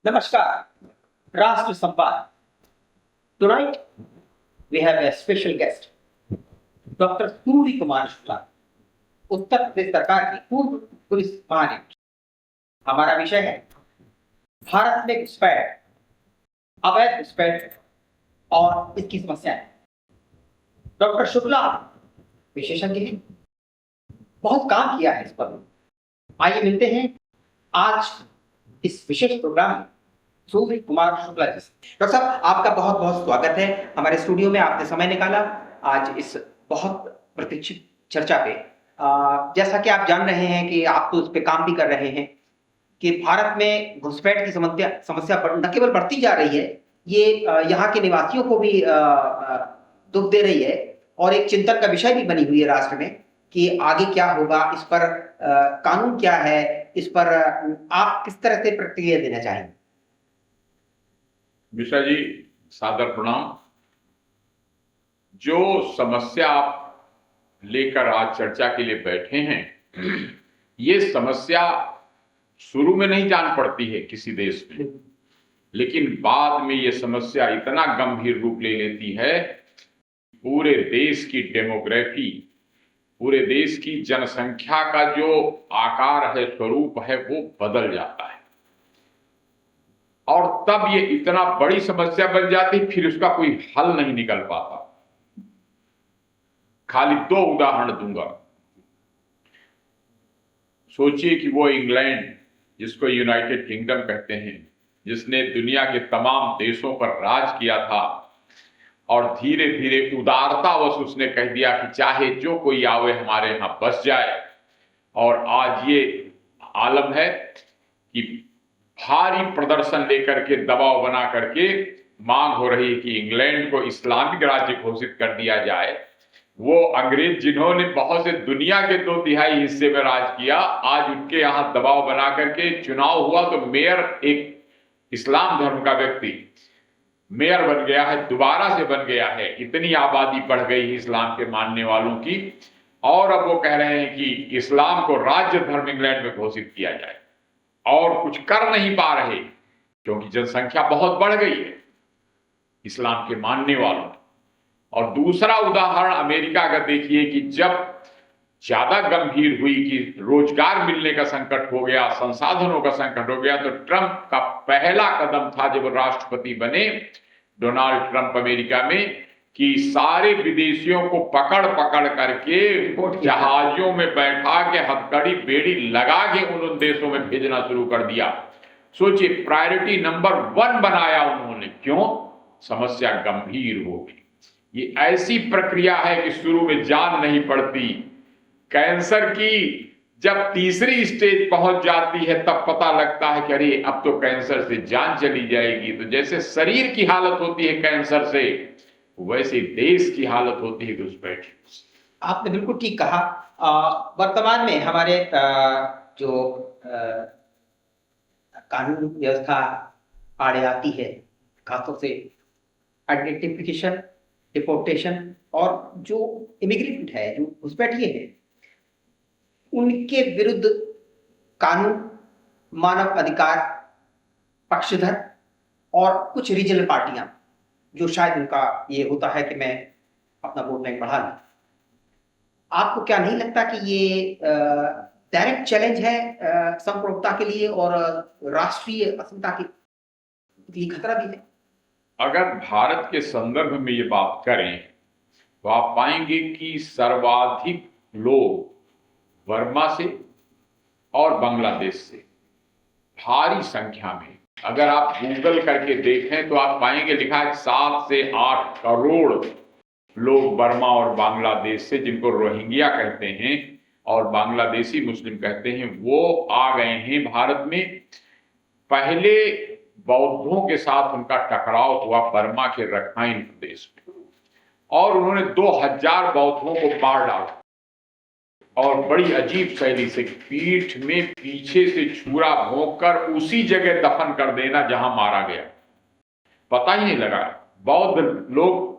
Namaskar, Rashtra Samvad. Tonight we have a special guest, Dr. Surya Kumar Shukla, Uttar Pradesh सरकार की पूर्व police महानिरीक्षक। हमारा विषय है भारत में घुसपैठ, अवैध घुसपैठ और इसकी समस्याएं। डॉक्टर शुक्ला विशेषज्ञ हैं, बहुत काम किया है इस पर। आइए मिलते हैं आज इस विशेष प्रोग्राम में सूर्य कुमार शुक्ला जी से। डॉक्टर साहब, आपका बहुत बहुत स्वागत है हमारे स्टूडियो में। आपने समय निकाला आज इस बहुत प्रतीक्षित चर्चा पे। जैसा कि आप जान रहे हैं कि आप तो उस पर काम भी कर रहे हैं कि भारत में घुसपैठ की समस्या न केवल बढ़ती जा रही है, ये यहाँ के निवासियों को भी दुख दे रही है और एक चिंतन का विषय भी बनी हुई है राष्ट्र में कि आगे क्या होगा, इस पर कानून क्या है, इस पर आप किस तरह से प्रतिक्रिया देना चाहेंगे? मिश्रा जी, सादर प्रणाम। जो समस्या आप लेकर आज चर्चा के लिए बैठे हैं, ये समस्या शुरू में नहीं जान पड़ती है किसी देश में, लेकिन बाद में ये समस्या इतना गंभीर रूप ले लेती है, पूरे देश की डेमोग्राफी, पूरे देश की जनसंख्या का जो आकार है, स्वरूप है, वो बदल जाता है और तब ये इतना बड़ी समस्या बन जाती, फिर उसका कोई हल नहीं निकल पाता। खाली दो उदाहरण दूंगा। सोचिए कि वो इंग्लैंड, जिसको यूनाइटेड किंगडम कहते हैं, जिसने दुनिया के तमाम देशों पर राज किया था और धीरे धीरे उदारतावश उसने कह दिया कि चाहे जो कोई आवे हमारे यहां बस जाए, और आज ये आलम है कि भारी प्रदर्शन लेकर के, दबाव बना करके मांग हो रही है कि इंग्लैंड को इस्लामिक राज्य घोषित कर दिया जाए। वो अंग्रेज जिन्होंने बहुत से दुनिया के 2/3 हिस्से में राज किया, आज उनके यहां दबाव बना करके चुनाव हुआ तो मेयर, एक इस्लाम धर्म का व्यक्ति मेयर बन गया है, दोबारा से बन गया है। इतनी आबादी बढ़ गई है इस्लाम के मानने वालों की, और अब वो कह रहे हैं कि इस्लाम को राज्य धर्म इंग्लैंड में घोषित किया जाए, और कुछ कर नहीं पा रहे क्योंकि जनसंख्या बहुत बढ़ गई है इस्लाम के मानने वालों। और दूसरा उदाहरण अमेरिका का देखिए कि जब ज्यादा गंभीर हुई कि रोजगार मिलने का संकट हो गया, संसाधनों का संकट हो गया, तो ट्रंप का पहला कदम था जब राष्ट्रपति बने, डोनाल्ड ट्रंप अमेरिका में, कि सारे विदेशियों को पकड़ पकड़ करके जहाजों में बैठा के हथकड़ी बेड़ी लगा के उन देशों में भेजना शुरू कर दिया। सोचिए, प्रायोरिटी नंबर 1 बनाया उन्होंने। क्यों? समस्या गंभीर हो गई। ये ऐसी प्रक्रिया है कि शुरू में जान नहीं पड़ती। कैंसर की जब तीसरी स्टेज पहुंच जाती है तब पता लगता है कि अरे अब तो कैंसर से जान चली जाएगी। तो जैसे शरीर की हालत होती है कैंसर से, वैसे देश की हालत होती है घुसपैठ। आपने बिल्कुल ठीक कहा। वर्तमान में हमारे जो कानून व्यवस्था आड़े आती है, खासतौर से आइडेंटिफिकेशन, डिपोर्टेशन और जो इमिग्रेंट है, जो घुसपैठिए हैं, उनके विरुद्ध कानून, मानव अधिकार पक्षधर और कुछ रीजनल पार्टियां, जो शायद उनका ये होता है कि मैं अपना वोट बैंक बढ़ा लूं। आपको क्या नहीं लगता कि ये डायरेक्ट चैलेंज है संप्रभुता के लिए और राष्ट्रीय अस्मिता के लिए खतरा भी है? अगर भारत के संदर्भ में ये बात करें तो आप पाएंगे कि सर्वाधिक लोग बर्मा से और बांग्लादेश से भारी संख्या में, अगर आप गूगल करके देखें तो आप पाएंगे लिखा है 7 से 8 करोड़ लोग बर्मा और बांग्लादेश से, जिनको रोहिंग्या कहते हैं और बांग्लादेशी मुस्लिम कहते हैं, वो आ गए हैं भारत में। पहले बौद्धों के साथ उनका टकराव हुआ बर्मा के रखाइन प्रदेश में, और उन्होंने 2000 बौद्धों को मार डाला, और बड़ी अजीब शैली से पीठ में पीछे से छुरा भोंक कर उसी जगह दफन कर देना जहां मारा गया। पता ही नहीं लगा। बौद्ध लोग,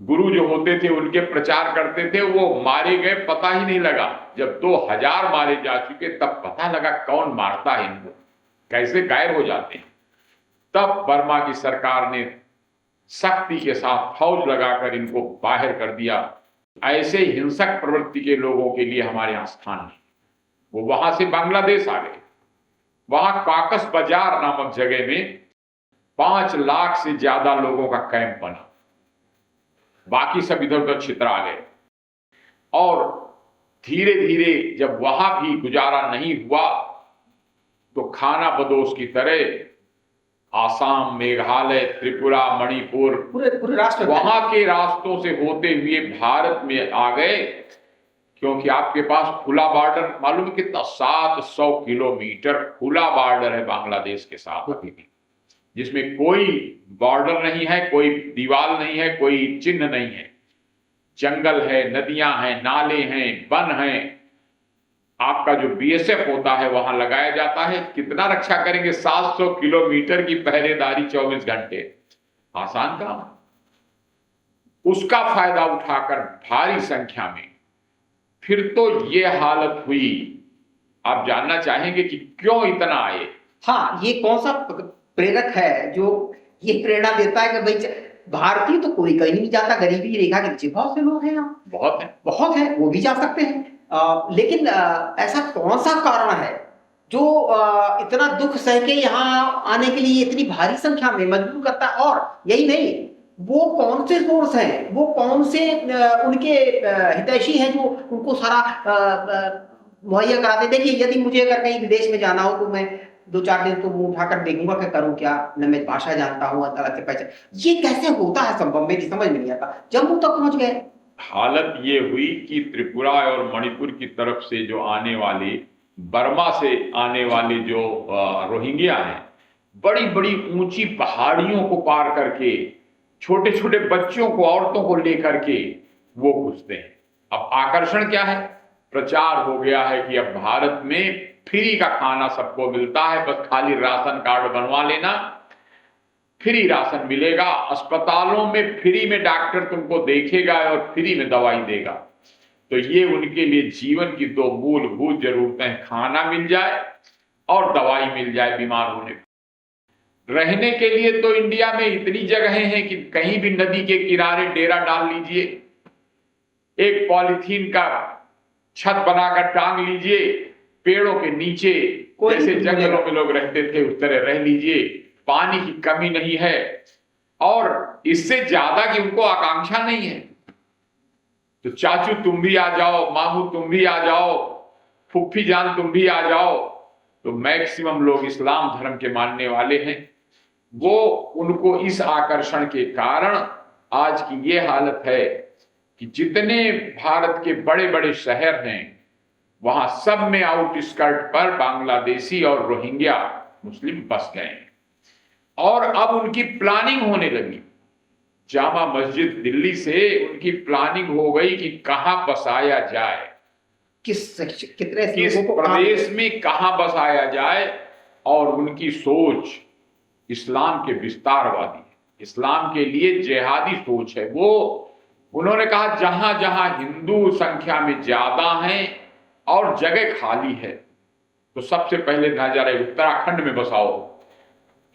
गुरु जो होते थे, उनके प्रचार करते थे, वो मारे गए, पता ही नहीं लगा। जब 2000 मारे जा चुके तब पता लगा कौन मारता है इनको, कैसे गायब हो जाते हैं। तब बर्मा की सरकार ने सख्ती के साथ फौज लगाकर इनको बाहर कर दिया। ऐसे हिंसक प्रवृत्ति के लोगों के लिए हमारे यहाँ स्थान नहीं। वो वहां से बांग्लादेश आ गए। वहां काकस बाजार नामक जगह में 5 लाख से ज्यादा लोगों का कैंप बना। बाकी सब इधर उधर छितरा गए और धीरे धीरे जब वहां भी गुजारा नहीं हुआ तो खाना बदोश की तरह आसाम, मेघालय, त्रिपुरा, मणिपुर, पूरे राष्ट्र वहां के रास्तों से होते हुए भारत में आ गए। क्योंकि आपके पास खुला बॉर्डर, मालूम है कितना, 700 किलोमीटर खुला बॉर्डर है बांग्लादेश के साथ अभी भी, जिसमें कोई बॉर्डर नहीं है, कोई दीवार नहीं है, कोई चिन्ह नहीं है। जंगल है, नदियां हैं, नाले हैं, वन हैं। आपका जो बीएसएफ होता है वहां लगाया जाता है। कितना रक्षा करेंगे? 700 किलोमीटर की पहरेदारी 24 घंटे, आसान काम। उसका फायदा उठाकर भारी संख्या में फिर तो ये हालत हुई। आप जानना चाहेंगे कि क्यों इतना आए? हाँ, ये कौन सा प्रेरक है जो ये प्रेरणा देता है कि भाई भारतीय तो कोई कहीं नहीं जाता, गरीबी रेखा के नीचे बहुत से लोग हैं यहाँ, बहुत है, वो भी जा सकते हैं। लेकिन ऐसा कौन सा कारण है जो इतना दुख सह के यहाँ आने के लिए इतनी भारी संख्या में मजबूर करता है? और यही नहीं, वो कौन से सोर्स हैं, वो कौन से उनके हितैषी हैं जो उनको सारा मुहैया कराते? देखिए, यदि मुझे अगर कहीं विदेश में जाना हो तो मैं 2-4 दिन तो मुंह उठाकर देखूंगा कि करूं क्या, न मैं भाषा जानता हूं, अलग से पहचान। ये कैसे होता है संभव? मेरी समझ में नहीं आता। जम्मू तक पहुंच गए। हालत ये हुई कि त्रिपुरा और मणिपुर की तरफ से जो आने वाले, बर्मा से आने वाले जो रोहिंग्या हैं, बड़ी बड़ी ऊंची पहाड़ियों को पार करके, छोटे छोटे बच्चों को, औरतों को लेकर के वो घुसते हैं। अब आकर्षण क्या है? प्रचार हो गया है कि अब भारत में फ्री का खाना सबको मिलता है, बस खाली राशन कार्ड बनवा लेना, फ्री राशन मिलेगा। अस्पतालों में फ्री में डॉक्टर तुमको देखेगा और फ्री में दवाई देगा। तो ये उनके लिए जीवन की 2 मूलभूत जरूरतें, खाना मिल जाए और दवाई मिल जाए बीमार होने पर। रहने के लिए तो इंडिया में इतनी जगहें हैं कि कहीं भी नदी के किनारे डेरा डाल लीजिए, एक पॉलीथीन का छत बनाकर टांग लीजिए, पेड़ों के नीचे जैसे जंगलों में लोग रहते थे उस तरह रह लीजिए। पानी की कमी नहीं है और इससे ज्यादा की उनको आकांक्षा नहीं है। तो चाचू तुम भी आ जाओ, मामू तुम भी आ जाओ, फुफ्फी जान तुम भी आ जाओ। तो मैक्सिमम लोग इस्लाम धर्म के मानने वाले हैं। वो उनको इस आकर्षण के कारण आज की ये हालत है कि जितने भारत के बड़े बड़े शहर हैं वहां सब में आउटस्कर्ट पर बांग्लादेशी और रोहिंग्या मुस्लिम बस गए हैं। और अब उनकी प्लानिंग होने लगी। जामा मस्जिद दिल्ली से उनकी प्लानिंग हो गई कि कहां बसाया जाए, किस प्रदेश में कहां बसाया जाए। और उनकी सोच इस्लाम के विस्तारवादी है, इस्लाम के लिए जिहादी सोच है। वो उन्होंने कहा जहां जहां हिंदू संख्या में ज्यादा हैं और जगह खाली है तो सबसे पहले नजर उत्तराखंड में बसाओ,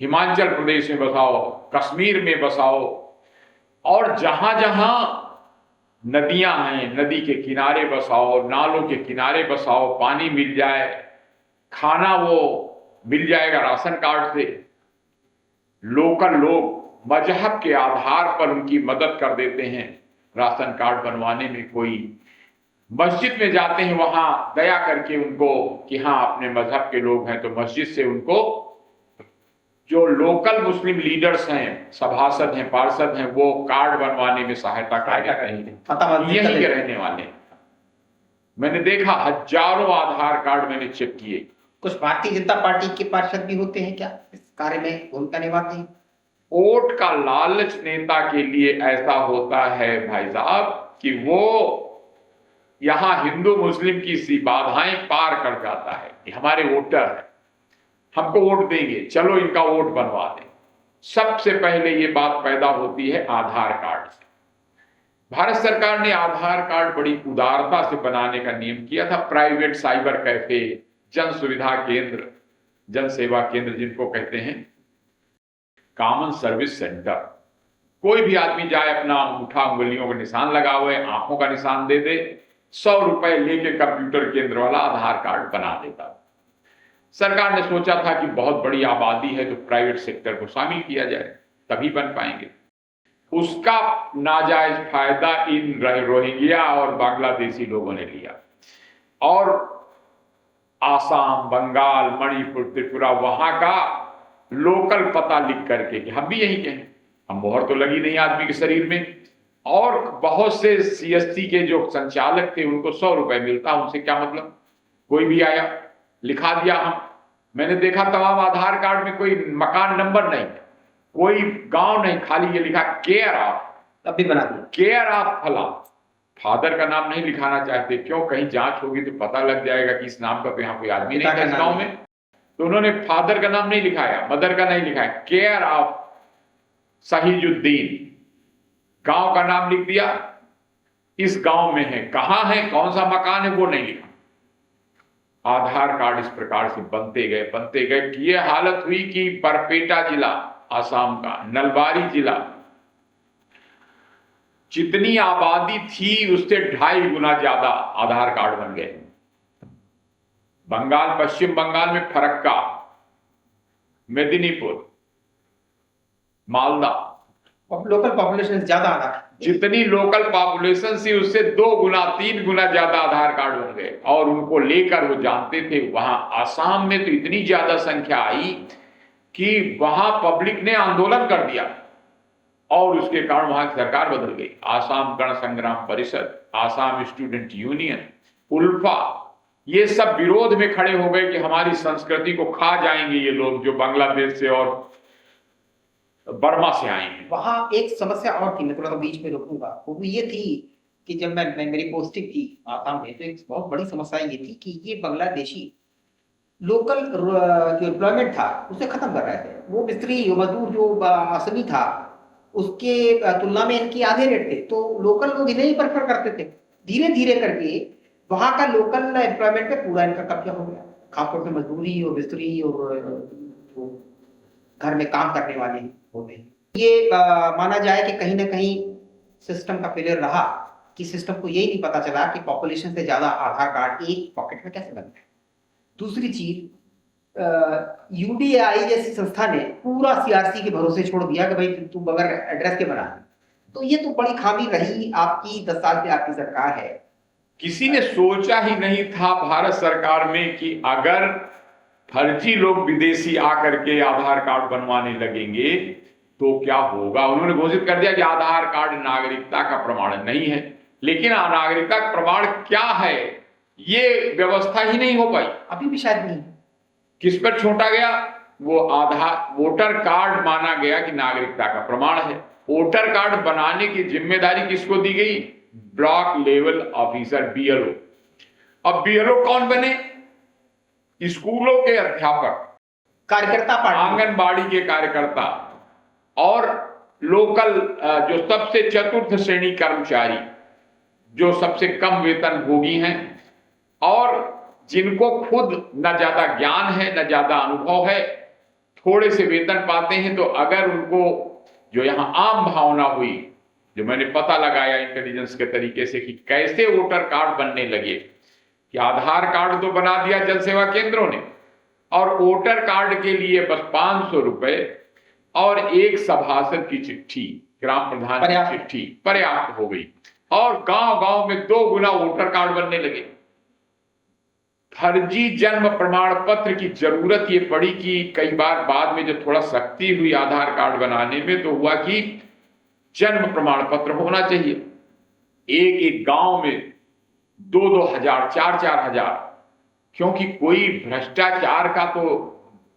हिमाचल प्रदेश में बसाओ, कश्मीर में बसाओ, और जहां जहां नदियां हैं नदी के किनारे बसाओ, नालों के किनारे बसाओ, पानी मिल जाए, खाना वो मिल जाएगा राशन कार्ड से। लोकल लोग मजहब के आधार पर उनकी मदद कर देते हैं राशन कार्ड बनवाने में। कोई मस्जिद में जाते हैं वहां दया करके उनको कि हाँ अपने मजहब के लोग हैं, तो मस्जिद से उनको जो लोकल मुस्लिम लीडर्स हैं, सभासद हैं, पार्षद हैं, वो कार्ड बनवाने में सहायता कर देते हैं। यहीं के रहने वाले मैंने देखा, हजारों आधार कार्ड मैंने चेक किए। कुछ भारतीय जनता पार्टी के पार्षद भी होते हैं क्या इस कार्य में भूमिका निभाते हैं? वोट का लालच नेता के लिए ऐसा होता है भाई साहब कि वो यहां हिंदू मुस्लिम की सी बाधाएं पार कर जाता है। ये हमारे वोटर है, हमको वोट देंगे, चलो इनका वोट बनवा दें। सबसे पहले ये बात पैदा होती है आधार कार्ड से। भारत सरकार ने आधार कार्ड बड़ी उदारता से बनाने का नियम किया था। प्राइवेट साइबर कैफे, जन सुविधा केंद्र, जन सेवा केंद्र जिनको कहते हैं, कॉमन सर्विस सेंटर। कोई भी आदमी जाए, अपना अंगूठा उंगलियों का निशान लगावे, आंखों का निशान दे दे, 100 रुपए लेके कंप्यूटर केंद्र वाला आधार कार्ड बना देता। सरकार ने सोचा था कि बहुत बड़ी आबादी है तो प्राइवेट सेक्टर को शामिल किया जाए, तभी बन पाएंगे। उसका नाजायज फायदा इन रोहिंग्या और बांग्लादेशी लोगों ने लिया और आसाम, बंगाल, मणिपुर, त्रिपुरा, वहां का लोकल पता लिख करके कि हम भी यहीं के हैं, हम मोहर तो लगी नहीं आदमी के शरीर में, और बहुत से सीएससी के जो संचालक थे उनको 100 रुपए मिलता, उनसे क्या मतलब। कोई भी आया, लिखा दिया। मैंने देखा तमाम आधार कार्ड में कोई मकान नंबर नहीं, कोई गांव नहीं, खाली ये लिखा केयर ऑफ, तब भी बना दिया केयर ऑफ फला। फादर का नाम नहीं लिखाना चाहते, क्यों, कहीं जांच होगी तो पता लग जाएगा कि इस नाम का तो यहाँ कोई आदमी नहीं था इस गांव में, तो उन्होंने फादर का नाम नहीं लिखाया, मदर का नहीं लिखाया, केयर ऑफ सहीजुद्दीन, गांव का नाम लिख दिया, इस गांव में है, कहां है, कौन सा मकान है, वो नहीं लिखा। आधार कार्ड इस प्रकार से बनते गए कि ये हालत हुई कि बरपेटा जिला आसाम का, नलबारी जिला, जितनी आबादी थी उससे 2.5 गुना ज्यादा आधार कार्ड बन गए। बंगाल, पश्चिम बंगाल में फरक्का, मेदिनीपुर, मालदा, लोकल पॉपुलेशन ज्यादा आधार, जितनी लोकल पॉपुलेशन थी उससे 2 गुना 3 गुना ज्यादा आधार कार्ड बन गए। और उनको लेकर वो जानते थे, वहां आसाम में तो इतनी ज्यादा संख्या आई कि वहां पब्लिक ने आंदोलन कर दिया और उसके कारण वहां की सरकार बदल गई। आसाम गण संग्राम परिषद, आसाम स्टूडेंट यूनियन, उल्फा, ये सब विरोध में खड़े हो गए कि हमारी संस्कृति को खा जाएंगे ये लोग जो बांग्लादेश से और बर्मा से आए हैं। वहां एक समस्या और थी, मैं थोड़ा सा बीच में रुकूंगा, वो ये थी कि जब मैं मेरी पोस्टिंग थी आसाम में, तो एक बहुत बड़ी समस्या ये थी कि ये बांग्लादेशी लोकल जो एम्प्लॉयमेंट था उसे खत्म कर रहे थे। वो मिस्त्री मजदूर जो असमी था उसके तुलना में इनकी आधे रेट थे, तो लोकल लोग इन्हें ही प्रेफर करते थे। धीरे धीरे करके वहां का लोकल एम्प्लॉयमेंट पे पूरा इनका कब्जा हो गया, खासतौर पे मजदूरी और मिस्त्री और घर में काम करने वाले हो गए। ये माना जाए कि कहीं ना कहीं सिस्टम का फेलियर रहा कि सिस्टम को यही नहीं पता चला कि पॉपुलेशन से ज्यादा आधार कार्ड एक पॉकेट में कैसे बनता है। दूसरी चीज, यूडीआई जैसी संस्था ने पूरा सीआरसी के भरोसे छोड़ दिया कि भाई तुम बगैर एड्रेस के बना, तो ये तो बड़ी खामी रही आपकी। 10 साल से आपकी सरकार है, किसी ने सोचा ही नहीं था भारत सरकार में कि अगर फर्जी लोग विदेशी आकर के आधार कार्ड बनवाने लगेंगे तो क्या होगा। उन्होंने घोषित कर दिया कि आधार कार्ड नागरिकता का प्रमाण नहीं है, लेकिन नागरिकता का प्रमाण क्या है ये व्यवस्था ही नहीं हो पाई, अभी भी शायद नहीं। किस पर छोड़ा गया, वो आधार वोटर कार्ड माना गया कि नागरिकता का प्रमाण है। वोटर कार्ड बनाने की जिम्मेदारी किसको दी गई, ब्लॉक लेवल ऑफिसर, बीएलओ। अब बीएलओ कौन बने, स्कूलों के अध्यापक, कार्यकर्ता, आंगनबाड़ी के कार्यकर्ता और लोकल जो सबसे चतुर्थ श्रेणी कर्मचारी, जो सबसे कम वेतन भोगी हैं और जिनको खुद न ज्यादा ज्ञान है न ज्यादा अनुभव है, थोड़े से वेतन पाते हैं। तो अगर उनको जो यहां आम भावना हुई, जो मैंने पता लगाया इंटेलिजेंस के तरीके से कि कैसे वोटर कार्ड बनने लगे, कि आधार कार्ड तो बना दिया जन सेवा केंद्रों ने और वोटर कार्ड के लिए बस 500 रुपए और एक सभासद की चिट्ठी, ग्राम प्रधान की चिट्ठी पर्याप्त हो गई और गांव गांव में 2 गुना वोटर कार्ड बनने लगे। फर्जी जन्म प्रमाण पत्र की जरूरत ये पड़ी कि कई बार बाद में जब थोड़ा सख्ती हुई आधार कार्ड बनाने में, तो हुआ कि जन्म प्रमाण पत्र होना चाहिए। एक एक गांव में 2-2 हजार, 4-4 हजार, क्योंकि कोई भ्रष्टाचार का तो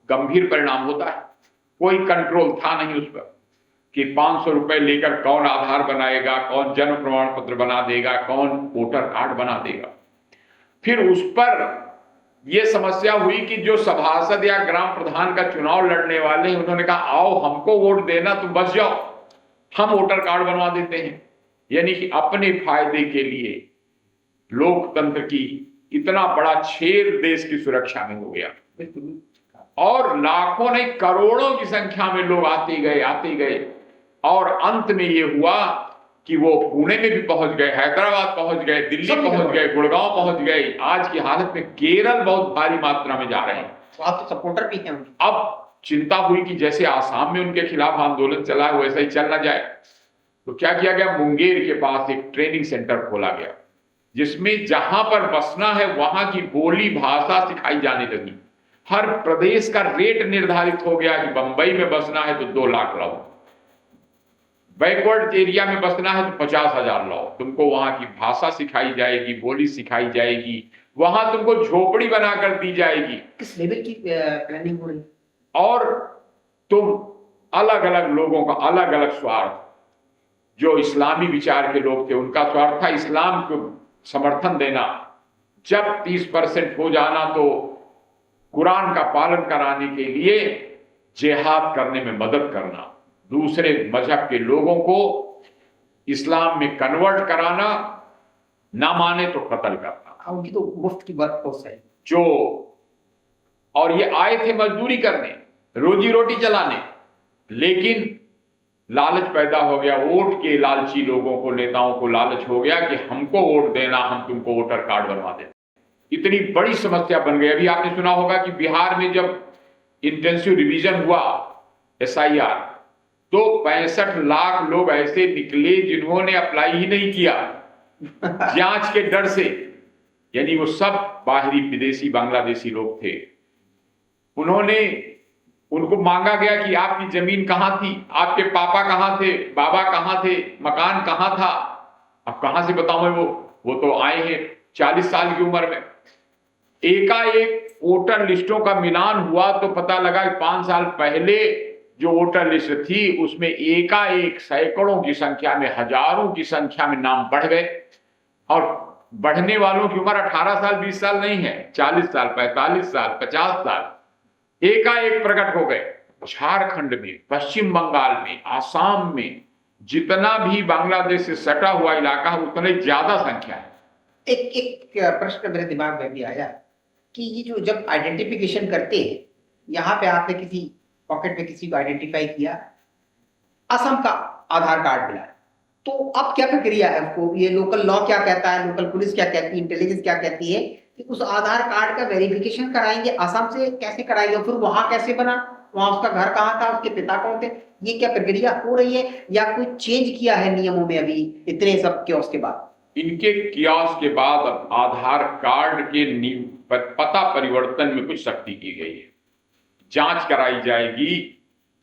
गंभीर परिणाम होता है। कोई कंट्रोल था नहीं उस पर कि 500 रुपए लेकर कौन आधार बनाएगा, कौन जन्म प्रमाण पत्र बना देगा, कौन वोटर कार्ड बना देगा। फिर उस पर यह समस्या हुई कि जो सभासद या ग्राम प्रधान का चुनाव लड़ने वाले हैं, उन्होंने कहा आओ हमको वोट देना, तुम बच जाओ, हम वोटर कार्ड बनवा देते हैं। यानी कि अपने फायदे के लिए लोकतंत्र की इतना बड़ा छेद देश की सुरक्षा में हो गया। और लाखों नहीं करोड़ों की संख्या में लोग आते गए और अंत में ये हुआ कि वो पुणे में भी पहुंच गए, हैदराबाद पहुंच गए, दिल्ली पहुंच गए, गुड़गांव पहुंच गए। आज की हालत में केरल बहुत भारी मात्रा में जा रहे हैं। तो आप तो सपोर्टर भी हैं उनके। अब चिंता हुई कि जैसे आसाम में उनके खिलाफ आंदोलन चला है वैसा ही चल ना जाए, तो क्या किया गया, मुंगेर के पास एक ट्रेनिंग सेंटर खोला गया जिसमें जहां पर बसना है वहां की बोली भाषा सिखाई जाने लगी। हर प्रदेश का रेट निर्धारित हो गया कि बंबई में बसना है तो 2 लाख लाओ, बैकवर्ड एरिया में बसना है तो 50,000 लाओ। तुमको वहां की भाषा सिखाई जाएगी, बोली सिखाई जाएगी, वहां तुमको झोपड़ी बनाकर दी जाएगी। किस लेवल की प्लानिंग हो रही है? और तुम अलग अलग लोगों का अलग अलग स्वार्थ, जो इस्लामी विचार के लोग थे उनका स्वार्थ था इस्लाम को समर्थन देना, जब 30% हो जाना तो कुरान का पालन कराने के लिए जिहाद करने में मदद करना, दूसरे मजहब के लोगों को इस्लाम में कन्वर्ट कराना, ना माने तो कत्ल करना। उनकी तो मुफ्त की वर्कफोर्स है जो, और ये आए थे मजदूरी करने, रोजी रोटी चलाने, लेकिन लालच पैदा हो गया, वोट के लालची लोगों को, नेताओं को लालच हो गया कि हमको वोट देना, हम तुमको वोटर कार्ड बनवा दें। इतनी बड़ी समस्या बन गई। अभी आपने सुना होगा कि बिहार में जब इंटेंसिव रिवीजन हुआ SIR, तो 65 लाख लोग ऐसे निकले जिन्होंने अप्लाई ही नहीं किया जांच के डर से, यानी वो सब बाहरी विदेशी बांग्लादेशी लोग थे। उनको मांगा गया कि आपकी जमीन कहां थी, आपके पापा कहां थे, बाबा कहां थे, मकान कहां था। अब कहां से बताऊं वो तो आए हैं 40 साल की उम्र में। एकाएक वोटर लिस्टों का मिलान हुआ तो पता लगा कि 5 साल पहले जो वोटर लिस्ट थी उसमें एकाएक सैकड़ों की संख्या में, हजारों की संख्या में नाम बढ़ गए। और बढ़ने वालों की उम्र 18 साल 20 साल नहीं है, 40 साल 45 साल 50 साल एकाएक प्रकट हो गए। झारखंड में, पश्चिम बंगाल में, आसाम में, जितना भी बांग्लादेश से सटा हुआ इलाका है उतनी ज्यादा संख्या है। एक प्रश्न मेरे दिमाग में भी आया कि ये जो जब आइडेंटिफिकेशन करते हैं, यहाँ पे आपने किसी पॉकेट में किसी को आइडेंटिफाई किया, असम का आधार कार्ड मिला, तो अब क्या प्रक्रिया है? आपको ये लोकल लॉ क्या कहता है, लोकल पुलिस क्या कहती है, इंटेलिजेंस क्या कहती है कि उस आधार कार्ड का वेरिफिकेशन कराएंगे, असम से कैसे कराएंगे, फिर वहां कैसे बना, वहां उसका घर कहाँ था, उसके पिता कौन थे, ये क्या प्रक्रिया हो रही है या कोई चेंज किया है नियमों में अभी इतने सब कियोस्क के बाद? इनके कियोस्क के बाद अब आधार कार्ड के पता परिवर्तन में कुछ सख्ती की गई है। जांच कराई जाएगी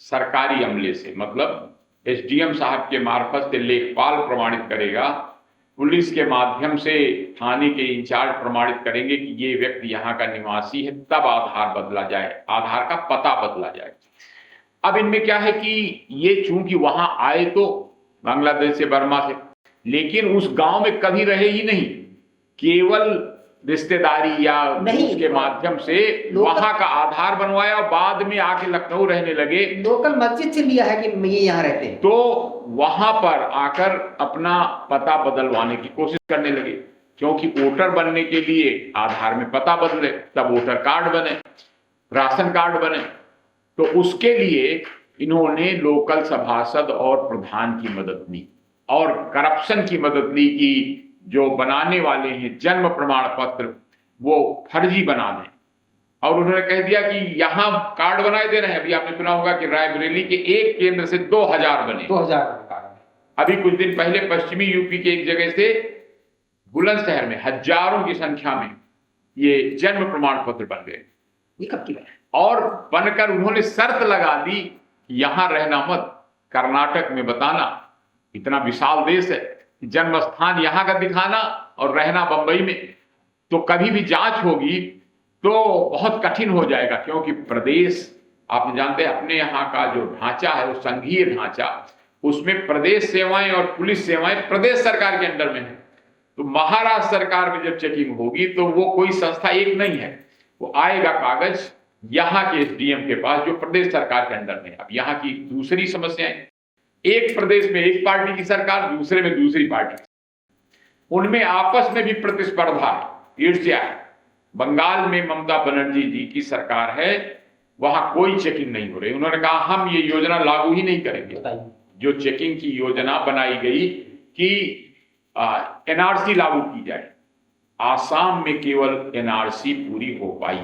सरकारी अमले से, मतलब SDM साहब के मार्फत से लेखपाल प्रमाणित करेगा, पुलिस के माध्यम से थाने के इंचार्ज प्रमाणित करेंगे कि ये व्यक्ति यहाँ का निवासी है, तब आधार बदला जाए, आधार का पता बदला जाए। अब इनमें क्या है कि ये चूंकि वहां आए तो बांग्लादेश से, बर्मा से, लेकिन उस गांव में कभी रहे ही नहीं, केवल रिश्तेदारी या उसके माध्यम से वहां का आधार बनवाया और बाद में आके लखनऊ रहने लगे। लोकल मस्जिद से लिया है कि ये यहाँ रहते हैं, तो वहां पर आकर अपना पता बदलवाने की कोशिश करने लगे, क्योंकि वोटर बनने के लिए आधार में पता बदले तब वोटर कार्ड बने, राशन कार्ड बने। तो उसके लिए इन्होंने लोकल सभासद और प्रधान की मदद ली और करप्शन की मदद ली कि जो बनाने वाले हैं जन्म प्रमाण पत्र वो फर्जी बना दें। और उन्होंने कह दिया कि यहां कार्ड बनाए दे रहे हैं। अभी आपने सुना होगा कि रायबरेली के एक केंद्र से 2000 बने, 2000 कार्ड। अभी कुछ दिन पहले पश्चिमी यूपी के एक जगह से बुलंदशहर में हजारों की संख्या में ये जन्म प्रमाण पत्र बन गए। ये कब की बात है? और बनकर उन्होंने शर्त लगा दी कि यहां रहना मत, कर्नाटक में बताना, इतना विशाल देश है, जन्म स्थान यहां का दिखाना और रहना बंबई में, तो कभी भी जांच होगी तो बहुत कठिन हो जाएगा। क्योंकि प्रदेश, आप जानते हैं अपने यहाँ का जो ढांचा है वो संघीय ढांचा, उसमें प्रदेश सेवाएं और पुलिस सेवाएं प्रदेश सरकार के अंडर में है। तो महाराष्ट्र सरकार में जब चेकिंग होगी तो वो कोई संस्था एक नहीं है, वो आएगा कागज यहाँ के SDM के पास जो प्रदेश सरकार के अंडर में है। अब यहाँ की दूसरी समस्याएं, एक प्रदेश में एक पार्टी की सरकार, दूसरे में दूसरी पार्टी, उनमें आपस में भी प्रतिस्पर्धा, ईर्ष्या है। बंगाल में ममता बनर्जी जी की सरकार है, वहां कोई चेकिंग नहीं हो रही। उन्होंने कहा हम ये योजना लागू ही नहीं करेंगे। बताइए। जो चेकिंग की योजना बनाई गई कि एनआरसी लागू की जाए, आसाम में केवल एनआरसी पूरी हो पाई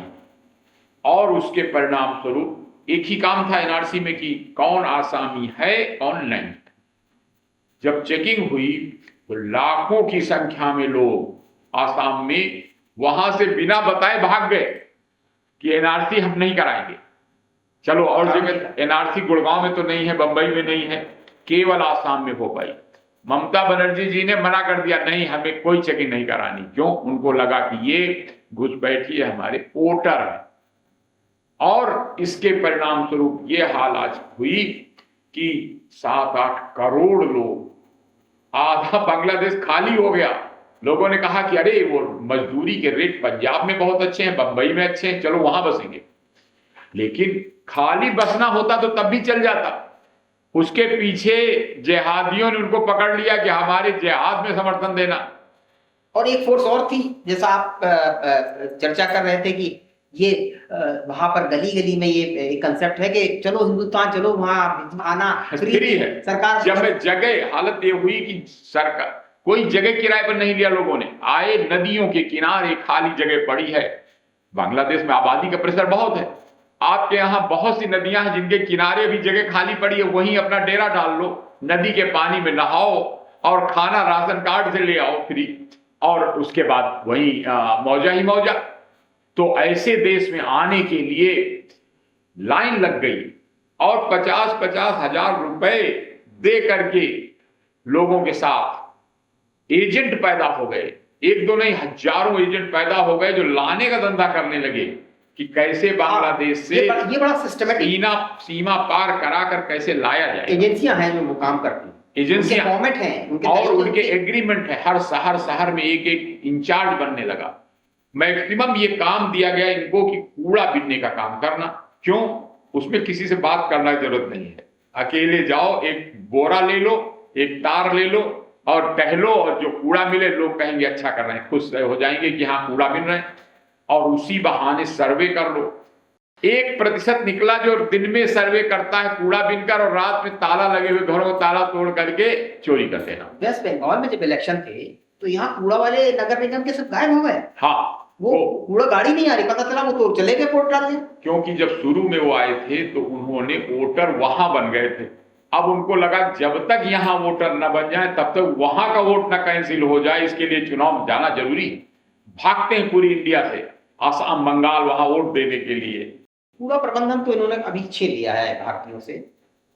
और उसके परिणाम स्वरूप एक ही काम था एनआरसी में कि कौन आसामी है कौन नहीं। जब चेकिंग हुई तो लाखों की संख्या में लोग आसाम में वहां से बिना बताए भाग गए कि एनआरसी हम नहीं कराएंगे। चलो और जगह एनआरसी गुड़गांव में तो नहीं है, बंबई में नहीं है, केवल आसाम में हो पाई। ममता बनर्जी जी ने मना कर दिया, नहीं हमें कोई चेकिंग नहीं करानी। क्यों? उनको लगा कि ये घुसपैठी है, हमारे वोटर है। और इसके परिणाम स्वरूप ये हाल आज हुई कि 7-8 करोड़ लोग, आधा बांग्लादेश खाली हो गया। लोगों ने कहा कि अरे वो मजदूरी के रेट पंजाब में बहुत अच्छे हैं, बंबई में अच्छे हैं, चलो वहां बसेंगे। लेकिन खाली बसना होता तो तब भी चल जाता। उसके पीछे जिहादियों ने उनको पकड़ लिया कि हमारे जिहाद में समर्थन देना। और एक फोर्स और थी, जैसा आप चर्चा कर रहे थे कि ये वहां पर गली गली में ये एक कंसेप्ट है कि चलो हिंदुस्तान चलो, वहां आना फ्री है सरकार। जब जगह हालत ये हुई कि सरकार कोई जगह किराए पर नहीं लिया, लोगों ने आए नदियों के किनारे खाली जगह पड़ी है। बांग्लादेश में आबादी का प्रेशर बहुत है, आपके यहाँ बहुत सी नदियां हैं जिनके किनारे भी जगह खाली पड़ी है, वहीं अपना डेरा डाल लो, नदी के पानी में नहाओ और खाना राशन कार्ड से ले आओ फ्री, और उसके बाद वहीं मौजा ही मौजा। तो ऐसे देश में आने के लिए लाइन लग गई और 50-50 हजार रुपए दे करके लोगों के साथ एजेंट पैदा हो गए। एक दो नहीं, हजारों एजेंट पैदा हो गए जो लाने का धंधा करने लगे कि कैसे बांग्लादेश से ये बड़ा सिस्टमेटिक सीमा पार करा कर कैसे लाया जाए। एजेंसियां हैं जो वो काम करती हैं, एजेंसियां फॉर्मेट हैं और उनके एग्रीमेंट है। हर शहर में एक एक इंचार्ज बनने लगा। मैक्सिमम ये काम दिया गया इनको कि कूड़ा बीनने का काम करना। क्यों? उसमें किसी से बात करना की जरूरत नहीं है, अकेले जाओ, एक बोरा ले लो, एक तार ले लो और टहलो, और जो कूड़ा मिले लोग कहेंगे अच्छा कर रहे हैं, खुश हो जाएंगे कि हाँ कूड़ा बीन रहे हैं, और उसी बहाने सर्वे कर लो। 1% निकला जो दिन में सर्वे करता है कूड़ा बीनकर, और रात में ताला लगे हुए घरों को ताला तोड़ करके चोरी कर देना। वेस्ट बंगाल में जब इलेक्शन थे तो यहाँ कूड़ा वाले नगर निगम के सब गायब हो गए। हाँ, वो कूड़ा गाड़ी नहीं आ रही, पता चला वो तो चले गए वोट डालने। क्योंकि जब शुरू में वो आए थे तो उन्होंने वोटर वहां बन गए थे। अब उनको लगा जब तक यहाँ वोटर न बन जाए तब तक वहां का वोट न कैंसिल हो जाए, इसके लिए चुनाव में जाना जरूरी है। भागते हैं पूरी इंडिया से, आसाम बंगाल वहां वोट देने के लिए। पूरा प्रबंधन तो इन्होंने अभी छीन लिया है भारतीयों से,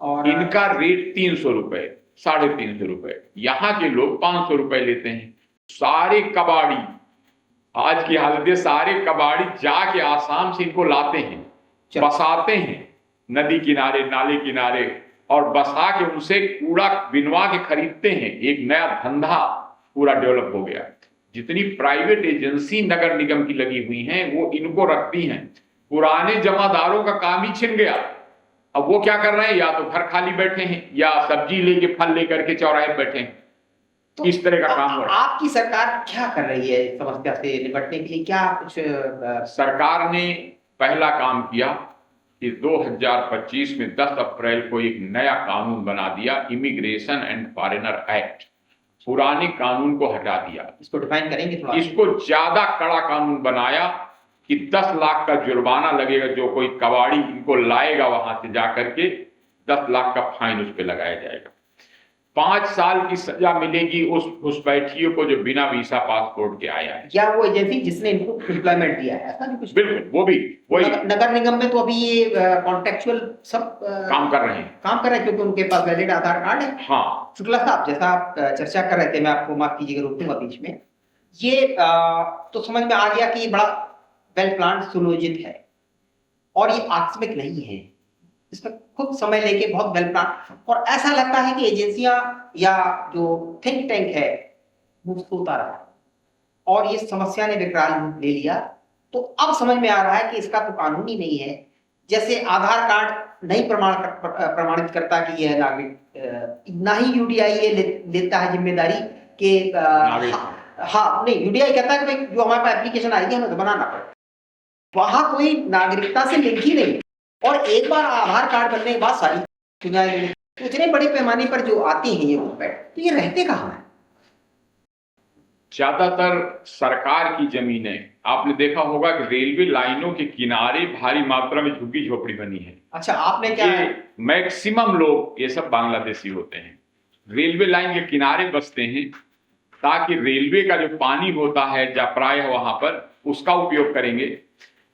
और इनका रेट 300 रुपए, 350 रुपए, यहाँ के लोग 500 रुपए लेते हैं। सारे कबाड़ी, आज की हालत है, सारे कबाड़ी जाके आसाम से इनको लाते हैं, बसाते हैं नदी किनारे नाले किनारे, और बसा के उनसे कूड़ा बिनवा के खरीदते हैं। एक नया धंधा पूरा डेवलप हो गया। जितनी प्राइवेट एजेंसी नगर निगम की लगी हुई हैं वो इनको रखती हैं। पुराने जमादारों का काम ही छिन गया। अब वो क्या कर रहे हैं, या तो घर खाली बैठे हैं या सब्जी लेके फल लेकर के चौराहे बैठे हैं। तो इस तरह का काम हो रहा है। आपकी सरकार क्या कर रही है इस समस्या से निपटने के लिए? क्या कुछ सरकार ने पहला काम किया कि 2025 में 10 अप्रैल को एक नया कानून बना दिया, इमिग्रेशन एंड फॉरेनर एक्ट। पुराने कानून को हटा दिया। इसको डिफाइन करेंगे थोड़ा? इसको ज्यादा कड़ा कानून बनाया कि 10 लाख का जुर्माना लगेगा जो कोई कबाड़ी इनको लाएगा वहां से जाकर के, 10 लाख का फाइन उस पर लगाया जाएगा। 5 साल की सजा मिलेगी उस घुसपैठियों को जो बिना वीसा पासपोर्ट के आया है, या वो एजेंसी जिसने इनको एम्प्लॉयमेंट दिया है, ऐसा भी कुछ? बिल्कुल, वो भी वही नगर निगम में तो अभी ये कॉन्टेक्चुअल सब काम कर रहे हैं क्योंकि उनके पास वैलिड आधार कार्ड है। हाँ, शुक्ला साहब, जैसा आप चर्चा कर रहे थे, मैं आपको माफ कीजिएगा रोक दूंगा बीच में, ये तो समझ में आ गया कि बड़ा वेल प्लान सुनियोजित है और ये आकस्मिक नहीं है, इसमें खूब समय लेके बहुत वेल प्लान, और ऐसा लगता है कि एजेंसियां या जो थिंक टैंक है वो सोता रहा और ये समस्या ने विकराल रूप ले लिया। तो अब समझ में आ रहा है कि इसका तो कानूनी नहीं है। जैसे आधार कार्ड नहीं प्रमाणित करता कि यह नागरिक, ना ही यूडीआई ये लेता है जिम्मेदारी कि हाँ नहीं, यूडीआई कहता है कि भाई जो हमारे पास एप्लीकेशन आएगी हमें तो बनाना पड़ेगा। वहां कोई नागरिकता से लिंक ही नहीं। और एक बार आधार कार्ड बनने के बाद सारी सुविधाएं मिली। तो इतने बड़े पैमाने पर जो आती हैं ये घुसपैठ, तो ये रहते कहाँ हैं? ज्यादातर सरकार की जमीनें, आपने देखा होगा कि रेलवे लाइनों के किनारे भारी मात्रा में झुग्गी झोपड़ी बनी है। अच्छा, आपने क्या ये मैक्सिमम लोग ये सब बांग्लादेशी होते हैं, रेलवे लाइन के किनारे बसते हैं ताकि रेलवे का जो पानी होता है या प्राय वहां पर उसका उपयोग करेंगे,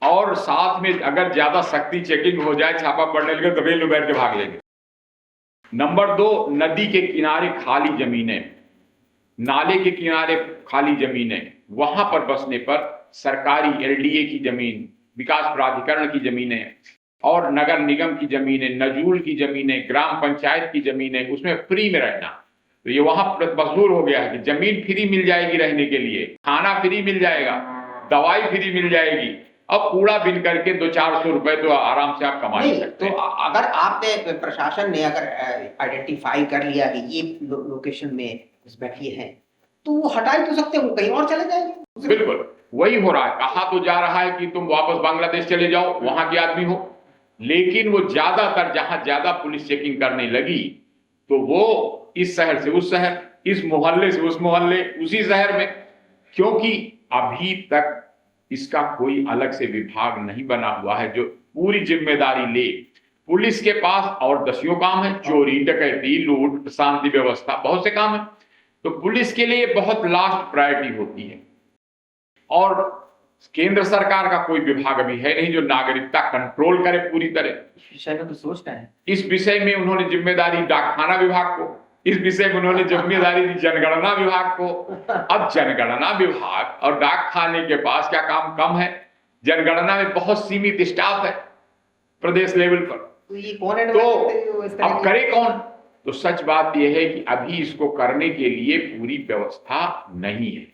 और साथ में अगर ज्यादा सख्ती चेकिंग हो जाए, छापा पड़ने लगे तो रेल में बैठ के भाग लेंगे। नंबर 2, नदी के किनारे खाली जमीनें, नाले के किनारे खाली जमीनें, वहां पर बसने पर सरकारी एलडीए की जमीन, विकास प्राधिकरण की जमीनें और नगर निगम की जमीनें, नजूल की जमीनें, ग्राम पंचायत की जमीनें, उसमें फ्री में रहना। तो ये वहां मशहूर हो गया है कि जमीन फ्री मिल जाएगी रहने के लिए, खाना फ्री मिल जाएगा, दवाई फ्री मिल जाएगी, अब कूड़ा बिन करके 200-400 रुपए तो आराम से आप कमा नहीं, सकते तो हैं। अगर आपने, प्रशासन ने अगर आइडेंटिफाई कर लिया कि ये लोकेशन में घुसपैठ ये है, तो वो हटा ही तो सकते हैं, वो कहीं और चले जाएंगे। बिल्कुल वही हो रहा है। कहा तो जा रहा है कि तुम वापस बांग्लादेश चले जाओ, वहां के आदमी हो, लेकिन वो ज्यादातर जहां ज्यादा पुलिस चेकिंग करने लगी तो वो इस शहर से उस शहर, इस मोहल्ले से उस मोहल्ले, उसी शहर में, क्योंकि अभी तक इसका कोई अलग से विभाग नहीं बना हुआ है जो पूरी जिम्मेदारी ले। पुलिस के पास और दसियों काम है, चोरी, डकैती, लूट, शांति व्यवस्था, बहुत से काम है। तो पुलिस के लिए बहुत लास्ट प्रायोरिटी होती है, और केंद्र सरकार का कोई विभाग अभी है नहीं जो नागरिकता कंट्रोल करे पूरी तरह। इस विषय में तो सोचना है। इस विषय में उन्होंने जिम्मेदारी डाकखाना विभाग को, इस विषय में उन्होंने जिम्मेदारी दी जनगणना विभाग को। अब जनगणना विभाग और डाकखाने के पास क्या काम कम है? जनगणना में बहुत सीमित स्टाफ है प्रदेश लेवल पर, तो ये कौन है तो अब करे कौन? तो सच बात यह है कि अभी इसको करने के लिए पूरी व्यवस्था नहीं है।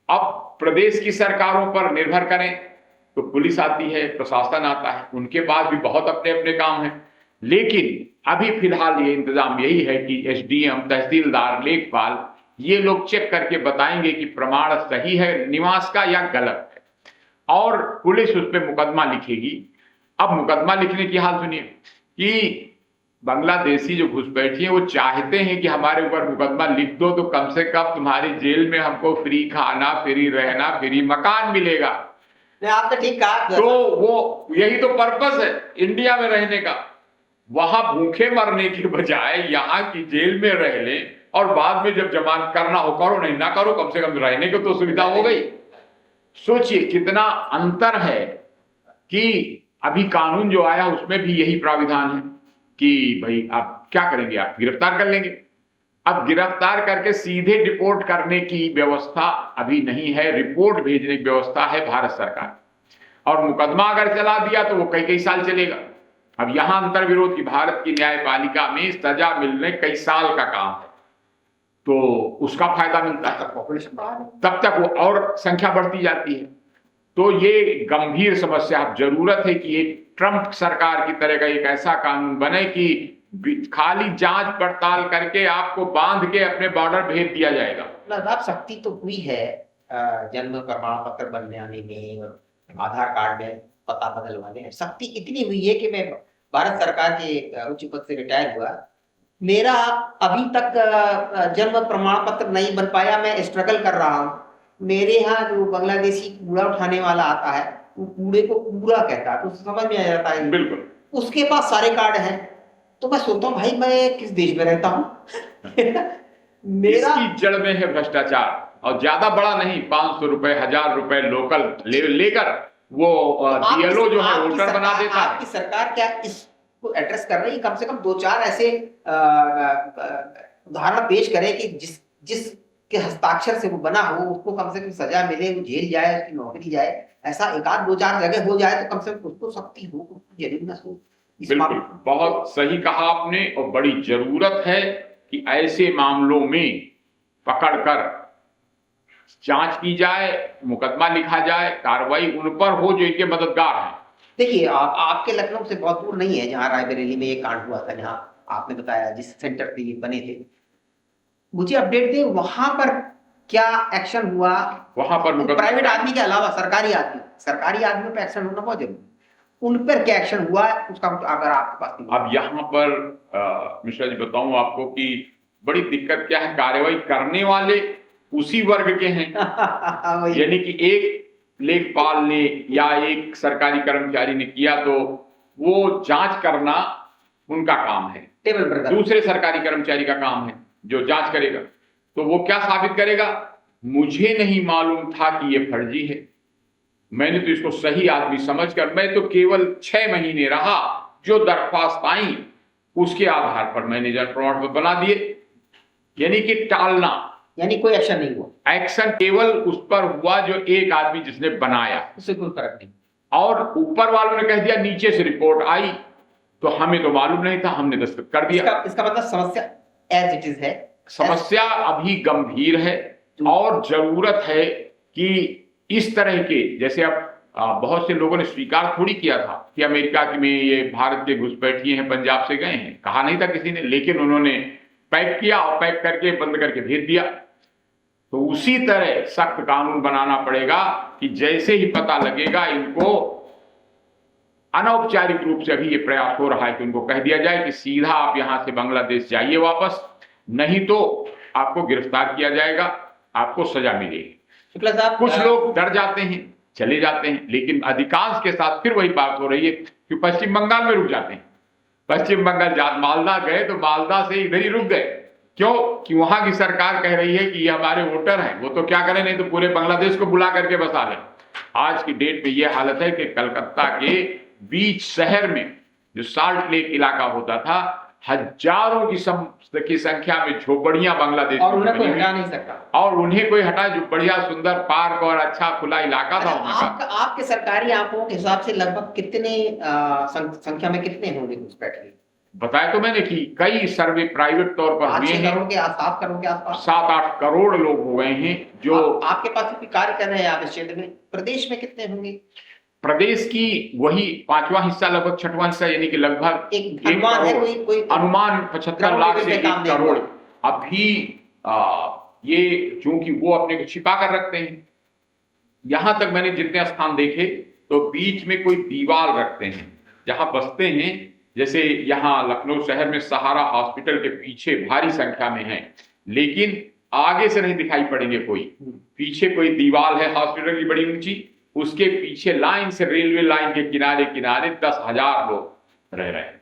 अब प्रदेश की सरकारों पर निर्भर करें तो पुलिस आती है, प्रशासन आता है, उनके पास भी बहुत अपने अपने काम हैं, लेकिन अभी फिलहाल ये इंतजाम यही है कि एसडीएम, तहसीलदार, लेखपाल, ये लोग चेक करके बताएंगे कि प्रमाण सही है निवास का या गलत है, और पुलिस उस पर मुकदमा लिखेगी। अब मुकदमा लिखने की हाल सुनिए कि बांग्लादेशी जो घुसपैठी हैं वो चाहते हैं कि हमारे ऊपर मुकदमा लिख दो तो कम से कम तुम्हारी जेल में हमको फ्री खाना, फ्री रहना, फ्री मकान मिलेगा। आपने ठीक कहा। तो वो यही तो पर्पस है इंडिया में रहने का, वहां भूखे मरने के बजाय यहाँ की जेल में रह लें, और बाद में जब जमानत करना हो करो, नहीं ना करो, कम से कम रहने की तो सुविधा हो गई। सोचिए कितना अंतर है कि अभी कानून जो आया उसमें भी यही प्राविधान है कि भाई आप क्या करेंगे, आप गिरफ्तार कर लेंगे। अब गिरफ्तार करके सीधे रिपोर्ट करने की व्यवस्था अभी नहीं है, रिपोर्ट भेजने की व्यवस्था है भारत सरकार, और मुकदमा अगर चला दिया तो वो कई कई साल चलेगा। अब यहां अंतर विरोध की भारत की न्यायपालिका में सजा मिलने कई साल का काम है, तो उसका फायदा मिलता है, तब तक वो और संख्या बढ़ती जाती है। तो ये गंभीर समस्या, अब जरूरत है कि एक ट्रंप सरकार की तरह का एक ऐसा कानून बने कि खाली जांच पड़ताल करके आपको बांध के अपने बॉर्डर भेज दिया जाएगा। अब सख्ती तो हुई है जन्म प्रमाण पत्र बनवाने में और आधार कार्ड में पता बदलवाने में, सख्ती इतनी हुई है कि मैं भारत सरकार के उच्च पद से रिटायर हुआ, मेरा अभी तक जन्म प्रमाण पत्र नहीं बन पाया, मैं स्ट्रगल कर रहा हूँ। मेरे यहाँ जो बांग्लादेशी कूड़ा उठाने वाला आता है वो कूड़े को कूड़ा कहता है, तो समझ में आ जाता है। बिल्कुल, उसके पास सारे कार्ड हैं, तो मैं सोचता हूँ भाई मैं किस देश में रहता हूँ। मेरा इसकी जड़ में है भ्रष्टाचार, और ज्यादा बड़ा नहीं, 500 रुपए, 1000 रुपए लोकल लेकर वो बीएलओ जो है वोटर बना देता है। आपकी सरकार क्या इसको एड्रेस कर रही है? कम से कम 2-4 ऐसे उदाहरण पेश करें कि जिसके हस्ताक्षर से वो बना हो उसको कम से कम सजा मिले, वो जेल जाए, उसकी नौकरी जाए, ऐसा 1-2-4 जगह हो जाए तो कम से कम उसको सख्ती हो, जरूर हो। बिल्कुल, बहुत सही कहा आपने, और बड़ी जरूरत है कि ऐसे मामलों में पकड़कर जांच की जाए, मुकदमा लिखा जाए, कार्रवाई उन पर हो जो इनके मददगार हैं। देखिए आपके लखनऊ से बहुत दूर नहीं है जहां रायबरेली में एक कांड हुआ था, जहां आपने बताया जिस सेंटर पे ये बने थे, मुझे अपडेट दे वहां पर क्या एक्शन हुआ? वहां पर प्राइवेट आदमी के अलावा सरकारी आदमी पर एक्शन होना बहुत जरूरी। उन पर क्या एक्शन हुआ है उसका अगर आपके पास अब यहाँ पर मिश्रा जी बताऊं आपको कि बड़ी दिक्कत क्या है, कार्रवाई करने वाले उसी वर्ग के हैं। वही। यानी कि एक लेखपाल ने या एक सरकारी कर्मचारी ने किया तो वो जांच करना उनका काम है, टेबल पर कर। दूसरे सरकारी कर्मचारी का काम है जो जांच करेगा। तो वो क्या साबित करेगा, मुझे नहीं मालूम था कि ये फर्जी है, मैंने तो इसको सही आदमी समझकर, मैं तो केवल 6 महीने रहा, जो दरख्वास्त आई उसके आधार पर मैंने जन प्रमाण पत्र बना दिए। यानी कि टालना, यानी कोई एक्शन नहीं हुआ, एक्शन केवल उस पर हुआ जो एक आदमी जिसने बनाया, उससे कोई फर्क नहीं। और ऊपर वालों ने कह दिया नीचे से रिपोर्ट आई तो हमें तो मालूम नहीं था, हमने दस्तखत कर दिया। इसका मतलब समस्या एज इट इज है, समस्या अभी गंभीर है और जरूरत है कि इस तरह के, जैसे अब बहुत से लोगों ने स्वीकार थोड़ी किया था कि अमेरिका में ये भारत के घुसपैठिए हैं, पंजाब से गए हैं, कहा नहीं था किसी ने, लेकिन उन्होंने पैक किया और पैक करके बंद करके भेज दिया। तो उसी तरह सख्त कानून बनाना पड़ेगा कि जैसे ही पता लगेगा इनको, अनौपचारिक रूप से अभी ये प्रयास हो रहा है कि उनको कह दिया जाए कि सीधा आप यहां से बांग्लादेश जाइए वापस, नहीं तो आपको गिरफ्तार किया जाएगा, आपको सजा मिलेगी। शुक्ला साहब, कुछ लोग डर जाते हैं, चले जाते हैं, लेकिन अधिकांश के साथ फिर वही बात हो रही है कि पश्चिम बंगाल में रुक जाते हैं। पश्चिम बंगाल मालदा गए तो मालदा से इधर ही रुक गए, क्यों कि वहां की सरकार कह रही है कि ये हमारे वोटर हैं, वो तो क्या करें, नहीं तो पूरे बांग्लादेश को बुला करके बसा लें। आज की डेट में यह हालत है कि कलकत्ता के बीच शहर में जो साल्ट लेक इलाका होता था, हजारों की संख्या में झोपड़ियां बांग्लादेश और उन्हें कोई बनी हुई, हटा नहीं सकता, और उन्हें कोई हटा, जो बढ़िया सुंदर पार्क और अच्छा खुला इलाका था उनका। आपके सरकारी आंकड़ों के हिसाब से लगभग कितने संख्या में कितने होंगे घुसपैठिए? बताया तो मैंने कि कई सर्वे प्राइवेट तौर पर हुए हैं, 7 करोड़ के आसपास, 7-8 करोड़ लोग हो गए हैं जो आपके पास भी कार्य कर रहे हैं आप इस क्षेत्र में। प्रदेश में कितने होंगे? प्रदेश की वही 5वां हिस्सा, लगभग 6वां हिस्सा, यानी कि लगभग एक अनुमान है, कोई अनुमान 75 लाख से 1 करोड़। अभी ये चूंकि वो अपने को छिपा कर रखते हैं, यहां तक मैंने जितने स्थान देखे तो बीच में कोई दीवार रखते हैं जहां बसते हैं। जैसे यहाँ लखनऊ शहर में सहारा हॉस्पिटल के पीछे भारी संख्या में है, लेकिन आगे से नहीं दिखाई पड़ेंगे कोई, पीछे कोई दीवार है हॉस्पिटल की बड़ी ऊंची, उसके पीछे लाइन से रेलवे लाइन के किनारे किनारे 10,000 लोग रह रहे हैं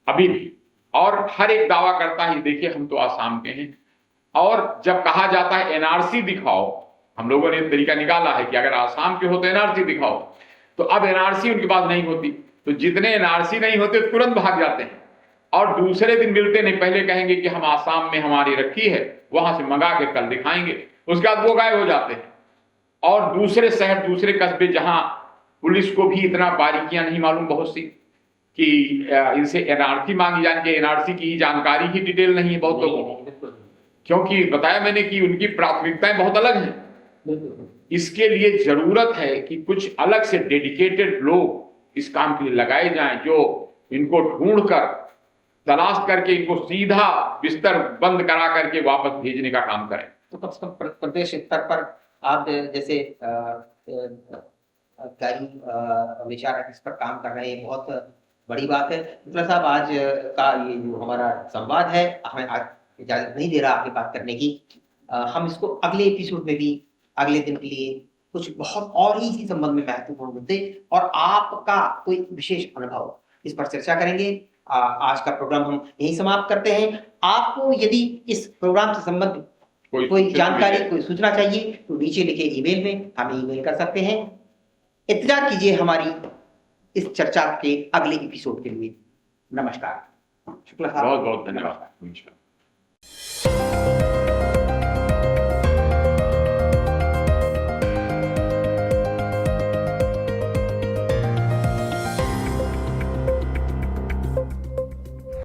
अभी भी। और हर एक दावा करता है देखिए हम तो आसाम के हैं, और जब कहा जाता है एनआरसी दिखाओ, हम लोगों ने तरीका निकाला है कि अगर आसाम के हो तो एनआरसी दिखाओ, तो अब एनआरसी उनके पास नहीं होती, तो जितने एनआरसी नहीं होते तुरंत भाग जाते हैं और दूसरे दिन मिलते नहीं, पहले कहेंगे कि हम आसाम में हमारी रखी है, वहां से मंगा के कल दिखाएंगे, उसके बाद वो गायब हो जाते हैं। और दूसरे शहर, दूसरे कस्बे जहां पुलिस को भी इतना बारीकियां नहीं मालूम बहुत सी कि इनसे एनआरसी मांगी जानी चाहिए, एनआरसी की जानकारी ही डिटेल नहीं है बहुत लोगों को, क्योंकि बताया मैंने कि उनकी प्राथमिकताएं बहुत अलग हैं। इसके लिए जरूरत है कि कुछ अलग से डेडिकेटेड लोग इस काम के लिए लगाए जाएं, जो इनको ढूंढकर तलाश करके इनको सीधा बिस्तर बंद करा करके वापस भेजने का काम करें। तो कम से कम प्रदेश स्तर पर आप जैसे विचार इस पर काम कर रहे हैं, बहुत बड़ी बात है। शुक्ला साहब, आज का ये जो हमारा संवाद है, हमें आज इजाजत नहीं दे रहा आपकी बात करने की, हम इसको अगले एपिसोड में भी अगले दिन के लिए कुछ बहुत और ही इसी संबंध में महत्वपूर्ण मुद्दे और आपका कोई विशेष अनुभव, इस पर चर्चा करेंगे। आज का प्रोग्राम हम यही समाप्त करते हैं। आपको यदि इस प्रोग्राम से संबंधित कोई जानकारी, कोई सूचना चाहिए तो नीचे लिखे ईमेल में हमें ईमेल कर सकते हैं। इंतजार कीजिए हमारी इस चर्चा के अगले एपिसोड के लिए। नमस्कार। शुक्ला साहब, बहुत बहुत धन्यवाद।